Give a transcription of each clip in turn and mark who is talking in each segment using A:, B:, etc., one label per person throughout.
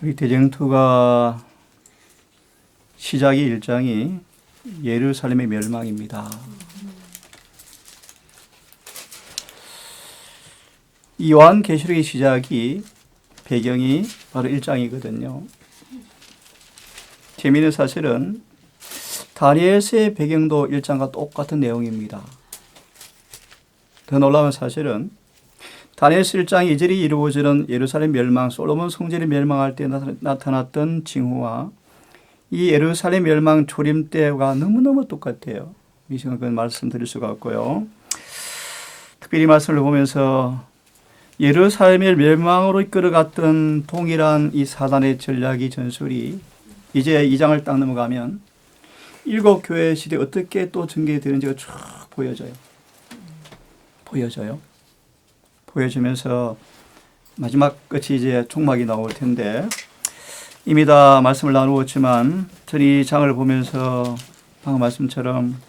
A: 우리 대쟁투가 시작이 1장이 예루살렘의 멸망입니다. 이 요한계시록의 시작이 배경이 바로 1장이거든요. 재미있는 사실은 다니엘서의 배경도 1장과 똑같은 내용입니다. 더 놀라운 사실은 다니엘서 1장 2절이 이루어지는 예루살렘 멸망, 솔로몬 성전이 멸망할 때 나타났던 징후와 이 예루살렘 mel망 초림 때가 너무너무 똑같아요. 이 시간 그건 말씀드릴 수가 없고요. 특별히 말씀을 보면서 예루살렘을 멸망으로 이끌어갔던 동일한 이 사단의 전략이 전술이 이제 2장을 딱 넘어가면 일곱 교회 시대 어떻게 또 전개되는지가 쭉 보여져요. 보여지면서 마지막 끝이 이제 종막이 나올 텐데 이미 다 말씀을 나누었지만 저는 이 장을 보면서 방금 말씀처럼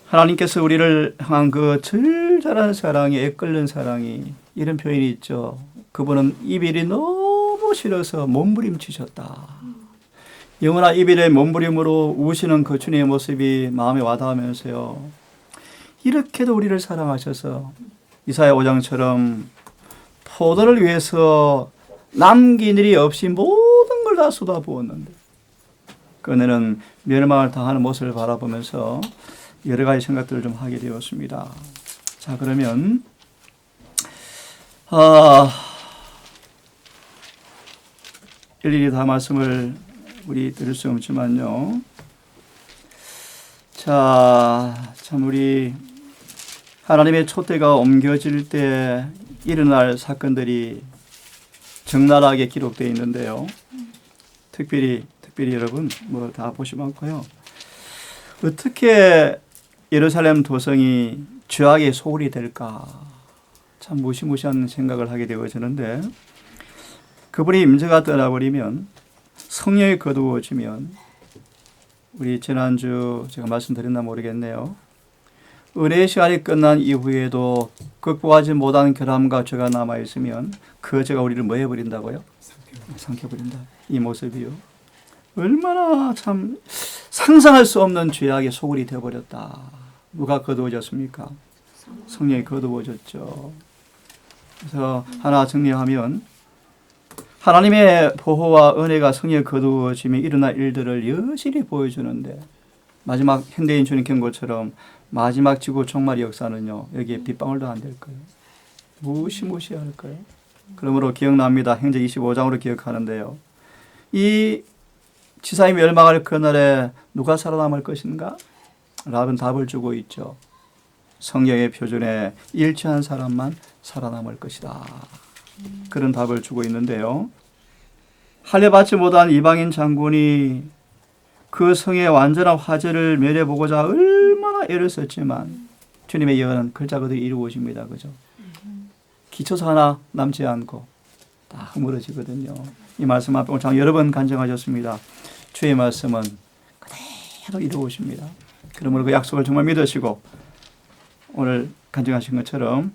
A: 하나님께서 우리를 향한 그 절절한 사랑이, 애끓는 사랑이, 이런 표현이 있죠. 그분은 이별이 너무 싫어서 몸부림치셨다. 영원한 이별의 몸부림으로 우시는 그 주님의 모습이 마음에 와닿으면서요. 이렇게도 우리를 사랑하셔서 이사야 5장처럼 포도를 위해서 남긴 일이 없이 모든 걸 다 쏟아부었는데 그네는 멸망을 당하는 모습을 바라보면서 여러 가지 생각들을 좀 하게 되었습니다. 자, 그러면 일일이 다 말씀을 우리 들을 수 없지만요. 자, 참 우리 하나님의 촛대가 옮겨질 때 일어날 사건들이 적나라하게 기록되어 있는데요. 특별히 여러분 뭐 다 보시면 않고요. 어떻게 예루살렘 도성이 죄악의 소굴이 될까? 참 무시무시한 생각을 하게 되어지는데 그분의 임재가 떠나버리면 성령이 거두어지면 우리 지난주 제가 말씀드렸나 모르겠네요. 은혜의 시간이 끝난 이후에도 극복하지 못한 결함과 죄가 남아있으면 그 죄가 우리를 뭐 해버린다고요? 삼켜버린다. 이 모습이요. 얼마나 참 상상할 수 없는 죄악의 소굴이 되어버렸다. 누가 거두어졌습니까? 성령이 거두어졌죠. 그래서 하나 정리하면 하나님의 보호와 은혜가 성령이 거두어지며 일어날 일들을 여실히 보여주는데 마지막 현대인 주님 경고처럼 마지막 지구 종말의 역사는요. 여기에 빗방울도 안 될 거예요. 무시무시할 거예요. 그러므로 기억납니다. 행전 25장으로 기억하는데요. 이 지상이 멸망할 그날에 누가 살아남을 것인가? 라는 답을 주고 있죠. 성경의 표준에 일치한 사람만 살아남을 것이다. 그런 답을 주고 있는데요. 할례받지 못한 이방인 장군이 그 성의 완전한 화제를 멸해보고자 얼마나 애를 썼지만 주님의 예언은 글자 그대로 이루어집니다. 그죠? 기초사 하나 남지 않고 다 허물어지거든요. 이 말씀 앞에 오늘 여러 번 간증하셨습니다. 주의 말씀은 그대로 이루어집니다. 그러므로 그 약속을 정말 믿으시고 오늘 간증하신 것처럼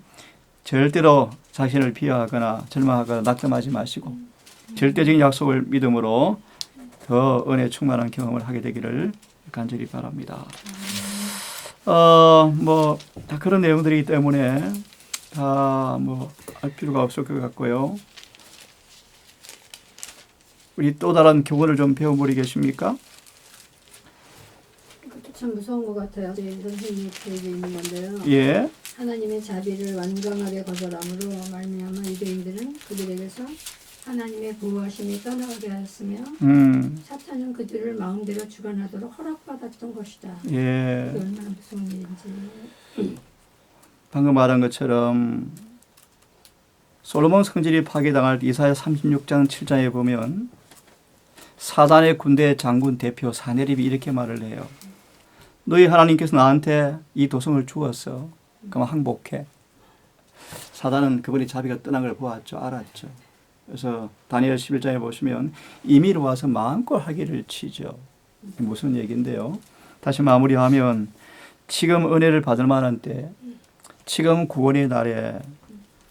A: 절대로 자신을 비하하거나 절망하거나 낙담하지 마시고 절대적인 약속을 믿음으로 더 은혜 충만한 경험을 하게 되기를 간절히 바랍니다. 뭐 다 그런 내용들이기 때문에 다 뭐 알 필요가 없을 것 같고요. 우리 또 다른 교훈을 좀 배워보리겠습니까?
B: 그것도 참 무서운 것 같아요. 선생님이 얘기 있는 건데요.
A: 예.
B: 하나님의 자비를 완강하게 거절함으로 말미암아 유대인들은 그들에게서 하나님의 보호하심이 떠나가게 하였으며 사탄은 그들을 마음대로 주관하도록 허락받았던 것이다.
A: 예.
B: 그게 얼마나 무서운 일인지.
A: 방금 말한 것처럼 솔로몬 성전이 파괴당할 때 이사야 36장 7장에 보면 사단의 군대 장군 대표 사네립이 이렇게 말을 해요. 너희 하나님께서 나한테 이 도성을 주었어. 그럼 항복해. 사단은 그분이 자비가 떠난 걸 보았죠. 알았죠. 그래서 다니엘 11장에 보시면 임의로 와서 마음껏 하기를 치죠. 무슨 얘기인데요. 다시 마무리하면 지금 은혜를 받을 만한 때 지금 구원의 날에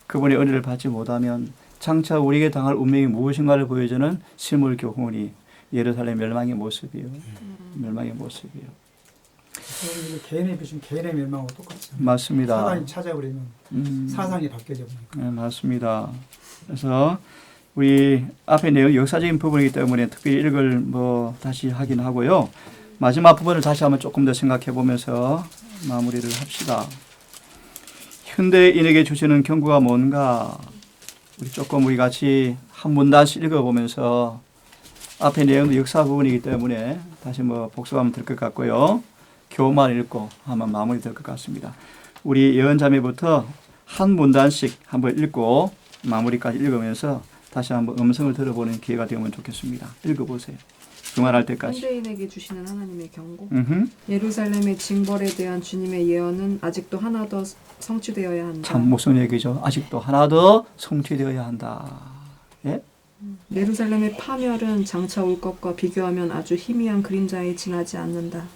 A: 그분의 은혜를 받지 못하면 장차 우리에게 당할 운명이 무엇인가를 보여주는 실물 교훈이 예루살렘 멸망의 모습이요. 멸망의 모습이요.
C: 개인의 빛은 개인의 멸망하고 똑같죠.
A: 맞습니다.
C: 사단이 찾아버리면 사상이 바뀌어져 버리니까.
A: 네, 맞습니다. 그래서 우리 앞에 내용 역사적인 부분이기 때문에 특별히 읽을 다시 하긴 하고요. 마지막 부분을 다시 한번 조금 더 생각해 보면서 마무리를 합시다. 현대인에게 주시는 경고가 뭔가 우리 같이 한 문단씩 읽어보면서 앞에 내용도 역사 부분이기 때문에 다시 복습하면 될 것 같고요. 교만 읽고 하면 마무리 될 것 같습니다. 우리 예언자매부터 한 문단씩 한번 읽고 마무리까지 읽으면서 다시 한번 음성을 들어보는 기회가 되면 좋겠습니다. 읽어보세요. 그만할 때까지.
D: 현대인에게 주시는 하나님의 경고.
A: 음흠.
D: 예루살렘의 징벌에 대한 주님의 예언은 아직도 하나 더 성취되어야 한다.
A: 참 무슨 얘기죠? 아직도 하나 더 성취되어야 한다. 예?
D: 예루살렘의 파멸은 장차 올 것과 비교하면 아주 희미한 그림자에 지나지 않는다.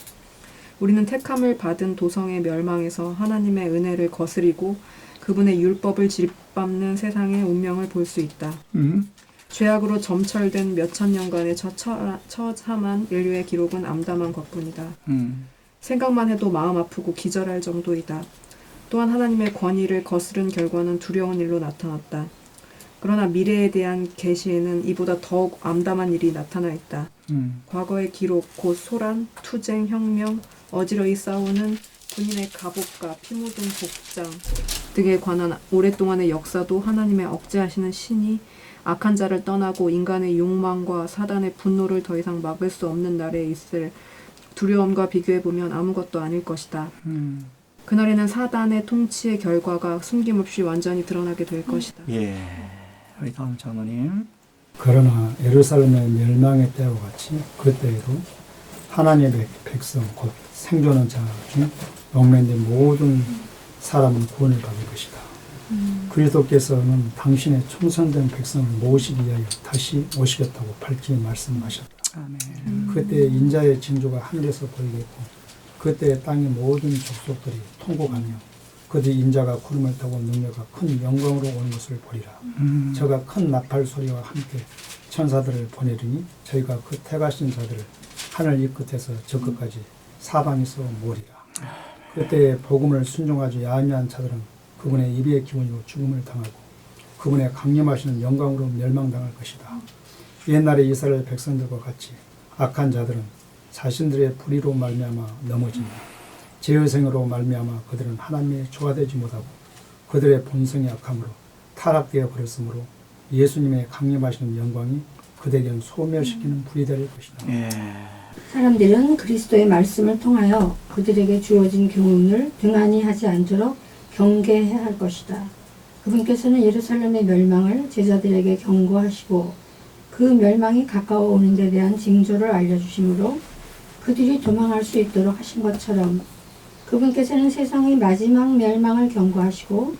D: 우리는 택함을 받은 도성의 멸망에서 하나님의 은혜를 거스리고 그분의 율법을 짓밟는 세상의 운명을 볼 수 있다. 죄악으로 점철된 몇천 년간의 처참한 인류의 기록은 암담한 것뿐이다. 생각만 해도 마음 아프고 기절할 정도이다. 또한 하나님의 권위를 거스른 결과는 두려운 일로 나타났다. 그러나 미래에 대한 계시에는 이보다 더욱 암담한 일이 나타나 있다. 과거의 기록, 곧 소란, 투쟁, 혁명, 어지러이 싸우는 군인의 갑옷과 피 묻은 복장 등에 관한 오랫동안의 역사도 하나님의 억제하시는 신이 악한 자를 떠나고 인간의 욕망과 사단의 분노를 더 이상 막을 수 없는 날에 있을 두려움과 비교해보면 아무것도 아닐 것이다. 그날에는 사단의 통치의 결과가 숨김없이 완전히 드러나게 될 것이다.
A: 예. 우리 다음 장로님.
C: 그러나 예루살렘의 멸망의 때와 같이 그때에도 하나님의 백성 곧 생존한 자 중 영면된 모든 사람은 구원을 받을 것이다. 그리스도께서는 당신의 총선된 백성을 모시기 위하여 다시 오시겠다고 밝히 말씀하셨다.
A: 아멘.
C: 그때 인자의 징조가 하늘에서 보이겠고 그때 땅의 모든 족속들이 통곡하며 그들이 인자가 구름을 타고 능력과 큰 영광으로 오는 것을 보리라. 저가 큰 나팔 소리와 함께 천사들을 보내리니 저희가 그 택하신 자들을 하늘 이 끝에서 저 끝까지 사방에서 모으리라. 그때 복음을 순종하지 아니한 자들은 그분의 입의 기운으로 죽음을 당하고 그분의 강림하시는 영광으로 멸망당할 것이다. 옛날에 이스라엘 백성들과 같이 악한 자들은 자신들의 불의로 말미암아 넘어지며 죄의 생으로 말미암아 그들은 하나님의 조화되지 못하고 그들의 본성이 악함으로 타락되어 버렸으므로 예수님의 강림하시는 영광이 그들에게는 소멸시키는 불이 될 것이다.
A: 예.
B: 사람들은 그리스도의 말씀을 통하여 그들에게 주어진 교훈을 등한히 하지 않도록 경계해야 할 것이다. 그분께서는 예루살렘의 멸망을 제자들에게 경고하시고 그 멸망이 가까워 오는 데 대한 징조를 알려주심으로 그들이 도망할 수 있도록 하신 것처럼 그분께서는 세상의 마지막 멸망을 경고하시고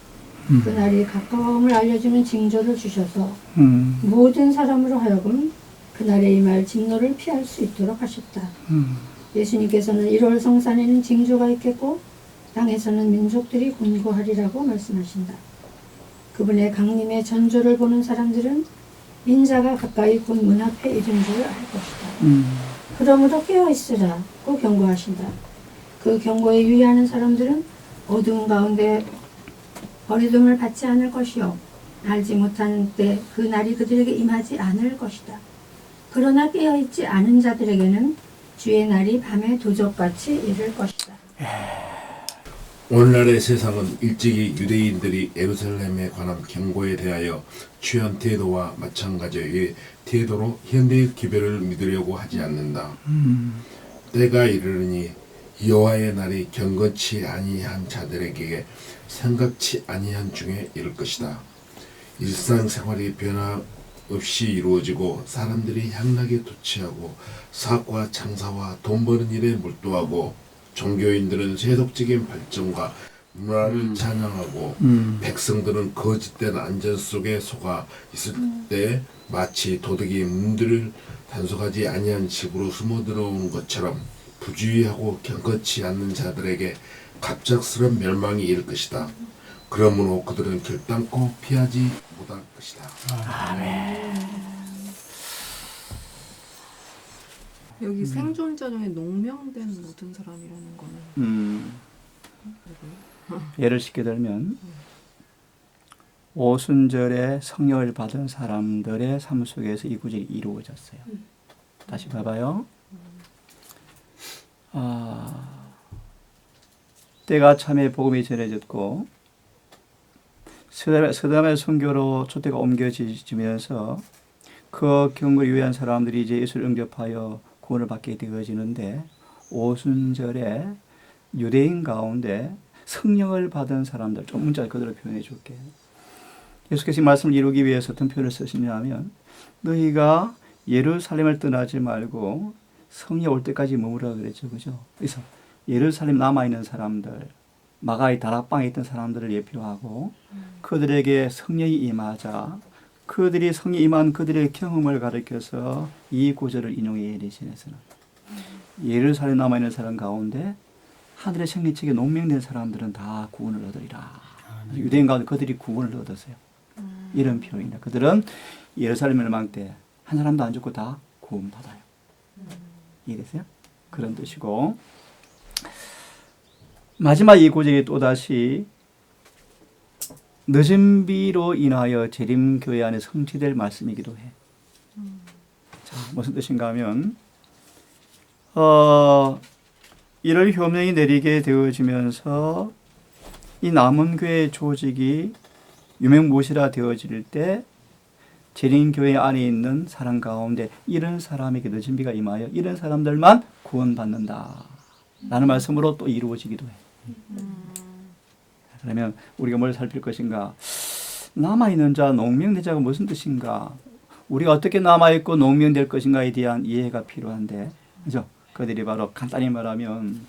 B: 그날이 가까움을 알려주는 징조를 주셔서 모든 사람으로 하여금 그날에 임할 진노를 피할 수 있도록 하셨다. 예수님께서는 1월 성산에는 징조가 있겠고 땅에서는 민족들이 곤고하리라고 말씀하신다. 그분의 강림의 전조를 보는 사람들은 인자가 가까이 곧 문 앞에 이른 줄 알 것이다. 그러므로 깨어있으라고 경고하신다. 그 경고에 유의하는 사람들은 어두운 가운데 버리둠을 받지 않을 것이요 알지 못하는 때 그 날이 그들에게 임하지 않을 것이다. 그러나 깨어있지 않은 자들에게는 주의 날이 밤에 도적같이 이를 것이다.
E: 오늘날의 세상은 일찍이 유대인들이 예루살렘에 관한 경고에 대하여 취한 태도와 마찬가지의 태도로 현대의 기별을 믿으려고 하지 않는다. 때가 이르르니 여호와의 날이 경건치 아니한 자들에게 생각치 아니한 중에 이를 것이다. 일상생활이 변화 없이 이루어지고 사람들이 향락에 도취하고 사업과 장사와 돈 버는 일에 몰두하고 종교인들은 세속적인 발전과 문화를 찬양하고 백성들은 거짓된 안전 속에 속아 있을 때 마치 도둑이 문들을 단속하지 아니한 집으로 숨어들어오는 것처럼 부주의하고 경건치 않는 자들에게 갑작스런 멸망이 이를 것이다. 그러므로 그들은 결단코 피하지 못할 것이다.
D: 여기 생존자 중에 농명된 모든 사람이라는 거는
A: 예를 쉽게 들면 오순절에 성령을 받은 사람들의 삶 속에서 이 구절이 이루어졌어요. 다시 봐봐요. 때가 참에 복음이 전해졌고 서담의 선교로 촛대가 옮겨지면서 그 경고를 위한 사람들이 이제 예수를 응접하여 구원을 받게 되어지는데 오순절에 유대인 가운데 성령을 받은 사람들, 좀 문자 그대로 표현해 줄게. 예수께서 이 말씀을 이루기 위해서 어떤 표현을 쓰시냐면 너희가 예루살렘을 떠나지 말고 성령 올 때까지 머무라 그랬죠. 그죠? 그래서 예루살렘 남아있는 사람들, 마가의 다락방에 있던 사람들을 예표하고 그들에게 성령이 임하자 그들이 성령이 임한 그들의 경험을 가리켜서 이 구절을 인용해 내신에서는 예루살렘 남아있는 사람 가운데 하늘의 생명책에 농명된 사람들은 다 구원을 얻으리라. 유대인 가운데 그들이 구원을 얻었어요. 이런 표현입니다. 그들은 예루살렘 멸망 때 한 사람도 안 죽고 다 구원받아요. 이해되세요? 그런 뜻이고 마지막 이 구절이 또다시 늦은 비로 인하여 재림교회 안에 성취될 말씀이기도 해. 자, 무슨 뜻인가 하면 이를 효명이 내리게 되어지면서 이 남은 교회 조직이 유명무실화 되어질 때 재림교회 안에 있는 사람 가운데 이런 사람에게 늦은 비가 임하여 이런 사람들만 구원받는다 라는 말씀으로 또 이루어지기도 해. 그러면 우리가 뭘 살필 것인가? 남아있는 자, 농명된 자가 무슨 뜻인가? 우리가 어떻게 남아있고 농명될 것인가에 대한 이해가 필요한데, 그죠? 그들이 바로 간단히 말하면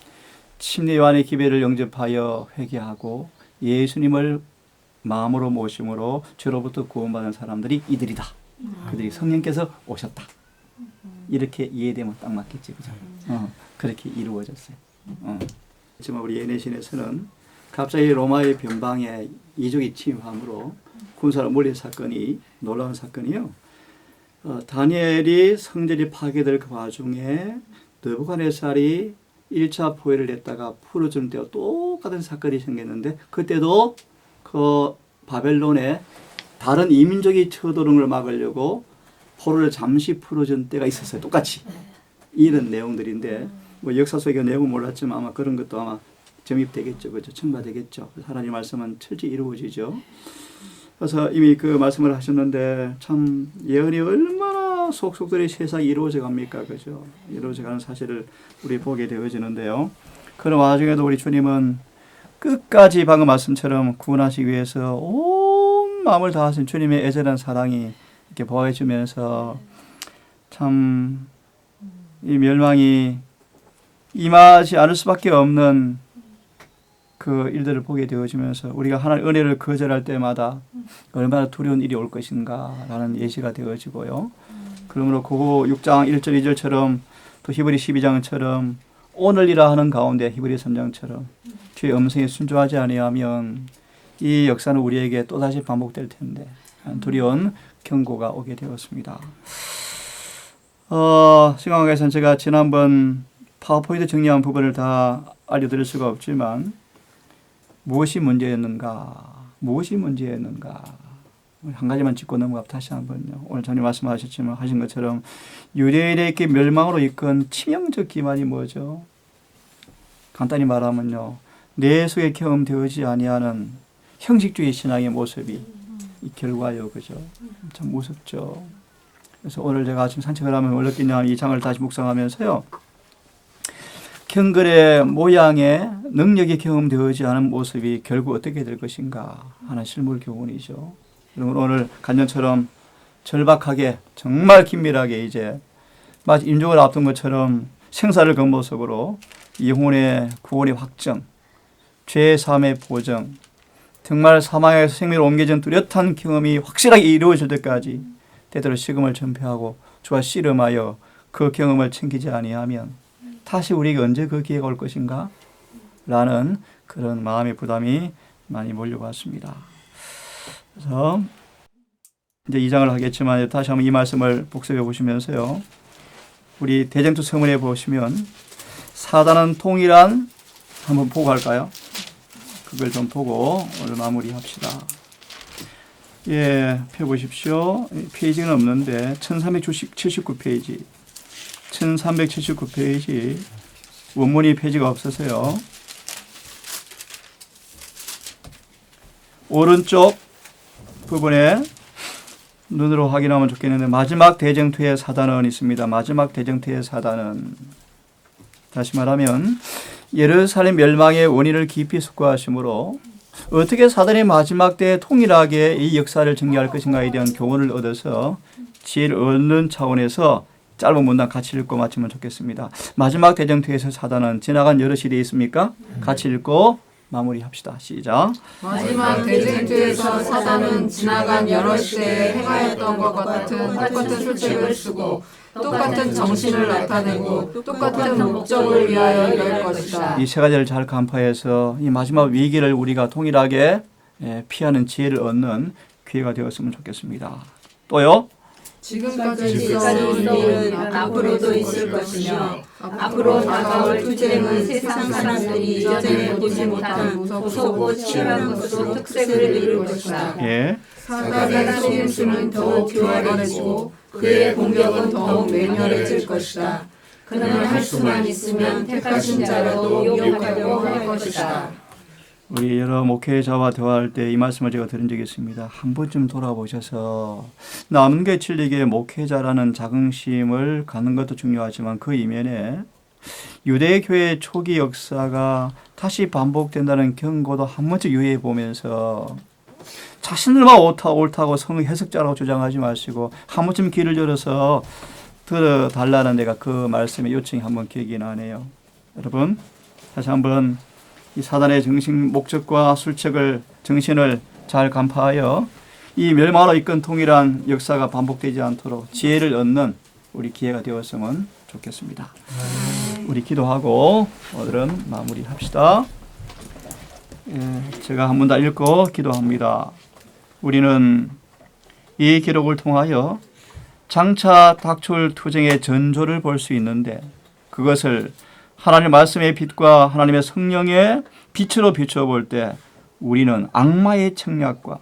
A: 침례 요한의 기배를 영접하여 회개하고 예수님을 마음으로 모심으로 죄로부터 구원받은 사람들이 이들이다. 그들이 성령께서 오셨다. 이렇게 이해되면 딱 맞겠지, 그죠? 그렇게 이루어졌어요. 지금 우리 예내신에서는 갑자기 로마의 변방에 이족이 침입함으로 군사로 몰린 사건이 놀라운 사건이요. 다니엘이 성전이 파괴될 그 와중에 느부갓네살이 1차 포위를 했다가 풀어준 때와 똑같은 사건이 생겼는데 그때도 그 바벨론에 다른 이민족이 쳐들어오는 걸 막으려고 포로를 잠시 풀어준 때가 있었어요. 똑같이. 이런 내용들인데 뭐 역사 속의 내용은 몰랐지만 아마 그런 것도 아마 점입되겠죠. 그렇죠? 첨가되겠죠. 하나님 말씀은 철저히 이루어지죠. 그래서 이미 그 말씀을 하셨는데 참 예언이 얼마나 속속들이 세상이 이루어져 갑니까? 그죠? 이루어져 가는 사실을 우리 보게 되어지는데요. 그런 와중에도 우리 주님은 끝까지 방금 말씀처럼 구원하시기 위해서 온 마음을 다하신 주님의 애절한 사랑이 이렇게 보여주면서 참 이 멸망이 임하지 않을 수밖에 없는 그 일들을 보게 되어지면서 우리가 하나님의 은혜를 거절할 때마다 얼마나 두려운 일이 올 것인가라는 예시가 되어지고요. 그러므로 그거 6장 1절 2절처럼 또 히브리 12장처럼 오늘이라 하는 가운데 히브리 3장처럼 주의 음성에 순종하지 아니하면 이 역사는 우리에게 또다시 반복될 텐데 두려운 경고가 오게 되었습니다. 시간관계에서는 제가 지난번 파워포인트 정리한 부분을 다 알려드릴 수가 없지만 무엇이 문제였는가? 한 가지만 짚고 넘어가 다시 한번요. 오늘 전에 말씀하셨지만 하신 것처럼 유대인에게 멸망으로 이끈 치명적 기만이 뭐죠? 간단히 말하면요. 내 속에 경험되어지지 아니하는 형식주의 신앙의 모습이 이 결과요. 그죠? 참 무섭죠. 그래서 오늘 제가 아침 산책을 하면 올렸겠냐 이 장을 다시 묵상하면서요. 경건의 모양에 능력이 경험되어지지 않은 모습이 결국 어떻게 될 것인가 하는 실물 교훈이죠. 그러면 오늘 간전처럼 절박하게 정말 긴밀하게 이제 마치 임종을 앞둔 것처럼 생사를 건 모습으로 영혼의 구원의 확정, 죄의 사함의 보정, 정말 사망에서 생명으로 옮겨진 뚜렷한 경험이 확실하게 이루어질 때까지 때때로 식음을 전폐하고 주와 씨름하여 그 경험을 챙기지 아니하면 다시 우리에게 언제 그 기회가 올 것인가? 라는 그런 마음의 부담이 많이 몰려왔습니다. 그래서 이제 2장을 하겠지만 다시 한번 이 말씀을 복습해 보시면서요. 우리 대쟁투 서문에 보시면 사단은 통일한 한번 보고 갈까요? 그걸 좀 보고 오늘 마무리합시다. 예, 펴보십시오. 페이지는 없는데 1379페이지 1379페이지 원문이 페이지가 없어서요. 오른쪽 부분에 눈으로 확인하면 좋겠는데 마지막 대쟁투의 사단은 있습니다. 마지막 대쟁투의 사단은 다시 말하면 예루살렘 멸망의 원인을 깊이 숙고하심으로 어떻게 사단이 마지막 때에 통일하게 이 역사를 전개할 것인가에 대한 교훈을 얻어서 지혜를 얻는 차원에서 짧은 문단 같이 읽고 마치면 좋겠습니다. 마지막 대쟁투에서 사단은 지나간 여러 시대에 있습니까? 같이 읽고 마무리합시다. 시작.
D: 마지막 대쟁투에서 사단은 지나간 여러 시대에 행하였던 것과 같은 똑같은 술책을 쓰고 똑같은 정신을 나타내고 똑같은 목적을 위하여 이럴 것이다.
A: 이 세 가지를 잘 간파해서 이 마지막 위기를 우리가 통일하게 피하는 지혜를 얻는 기회가 되었으면 좋겠습니다. 또요.
D: 지금까지
F: 있었던 일은 앞으로도 있을 것이며 앞으로 다가올 투쟁은 세상 사람들이 이전에 보지 못한 무섭고 치열한 것으로 특색을 이룰 것이다.
A: 예.
F: 사단의 속임수는 더욱 교활해지고 그의 공격은 더욱 맹렬해질 것이다. 그는 할 수만 있으면 택하신 자라도 욕하려고 할 것이다.
A: 우리 여러 목회자와 대화할 때 이 말씀을 제가 들은 적이 있습니다. 한 번쯤 돌아보셔서 남은 게 진리게 목회자라는 자긍심을 갖는 것도 중요하지만 그 이면에 유대교회 초기 역사가 다시 반복된다는 경고도 한 번쯤 유의해 보면서 자신들만 옳다고 성의 해석자라고 주장하지 마시고 한 번쯤 귀를 열어서 들어달라는 내가 그 말씀의 요청이 한번 기억이 나네요. 여러분 다시 한번 이 사단의 정신 목적과 술책을 정신을 잘 간파하여 이 멸망으로 이끈 통일한 역사가 반복되지 않도록 지혜를 얻는 우리 기회가 되었으면 좋겠습니다. 우리 기도하고 오늘은 마무리합시다. 제가 한 번 다 읽고 기도합니다. 우리는 이 기록을 통하여 장차 닥쳐올 투쟁의 전조를 볼 수 있는데 그것을 하나님의 말씀의 빛과 하나님의 성령의 빛으로 비춰볼 때 우리는 악마의 책략과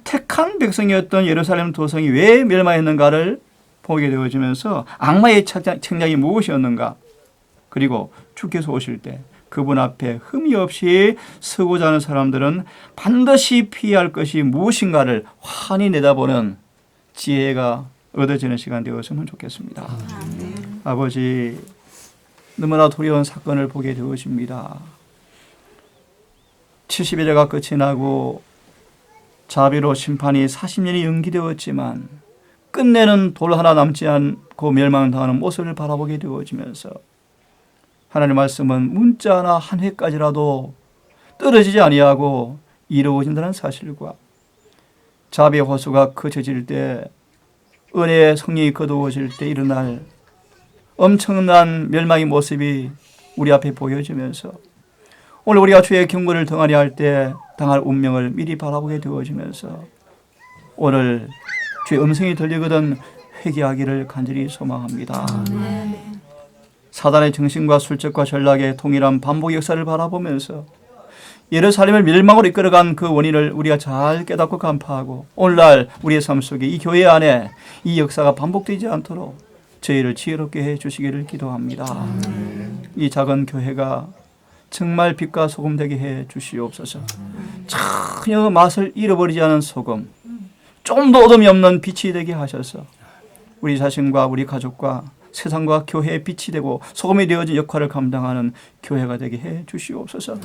A: 택한 백성이었던 예루살렘 도성이 왜 멸망했는가를 보게 되어지면서 악마의 책략이 무엇이었는가 그리고 주께서 오실 때 그분 앞에 흠이 없이 서고자 하는 사람들은 반드시 피할 것이 무엇인가를 환히 내다보는 지혜가 얻어지는 시간 되었으면 좋겠습니다. 아버지 너무나 두려운 사건을 보게 되어집니다. 70일가 끝이 나고 자비로 심판이 40년이 연기되었지만 끝내는 돌 하나 남지 않고 멸망당하는 모습을 바라보게 되어지면서 하나님의 말씀은 문자 하나 한 회까지라도 떨어지지 아니하고 이루어진다는 사실과 자비의 호수가 그쳐질 때 은혜의 성령이 거두어질 때 일어날 엄청난 멸망의 모습이 우리 앞에 보여지면서 오늘 우리가 주의 경고를 등하려 할 때 당할 운명을 미리 바라보게 되어지면서 오늘 주의 음성이 들리거든 회개하기를 간절히 소망합니다. 사단의 정신과 술책과 전략의 동일한 반복 역사를 바라보면서 예루살렘을 멸망으로 이끌어간 그 원인을 우리가 잘 깨닫고 간파하고 오늘날 우리의 삶 속에 이 교회 안에 이 역사가 반복되지 않도록 저희를 지혜롭게 해주시기를 기도합니다. 이 작은 교회가 정말 빛과 소금 되게 해주시옵소서. 전혀 맛을 잃어버리지 않은 소금, 좀 더 어둠이 없는 빛이 되게 하셔서 우리 자신과 우리 가족과 세상과 교회의 빛이 되고 소금이 되어진 역할을 감당하는 교회가 되게 해주시옵소서.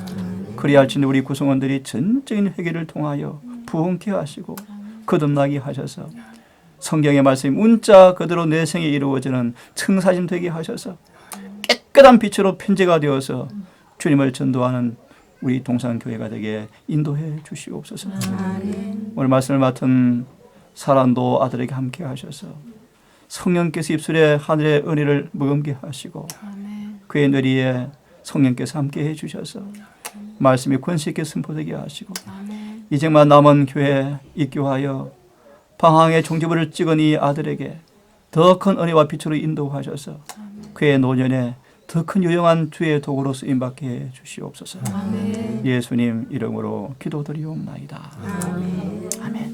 A: 그리할지니 우리 구성원들이 전적인 회개를 통하여 부흥케 하시고 거듭나게 하셔서 성경의 말씀이 문자 그대로 내 생에 이루어지는 청사진 되게 하셔서 깨끗한 빛으로 편제가 되어서 주님을 전도하는 우리 동산교회가 되게 인도해 주시옵소서. 오늘 말씀을 맡은 사란도 아들에게 함께 하셔서 성령께서 입술에 하늘의 은혜를 머금게 하시고 그의 뇌리에 성령께서 함께 해 주셔서 말씀이 권세 있게 선포되게 하시고 이제만 남은 교회 입교하여 방황의 종지부를 찍은 이 아들에게 더 큰 은혜와 빛으로 인도하셔서 그의 노년에 더 큰 유용한 주의 도구로 쓰임받게 해 주시옵소서. 예수님 이름으로 기도드리옵나이다. 아멘.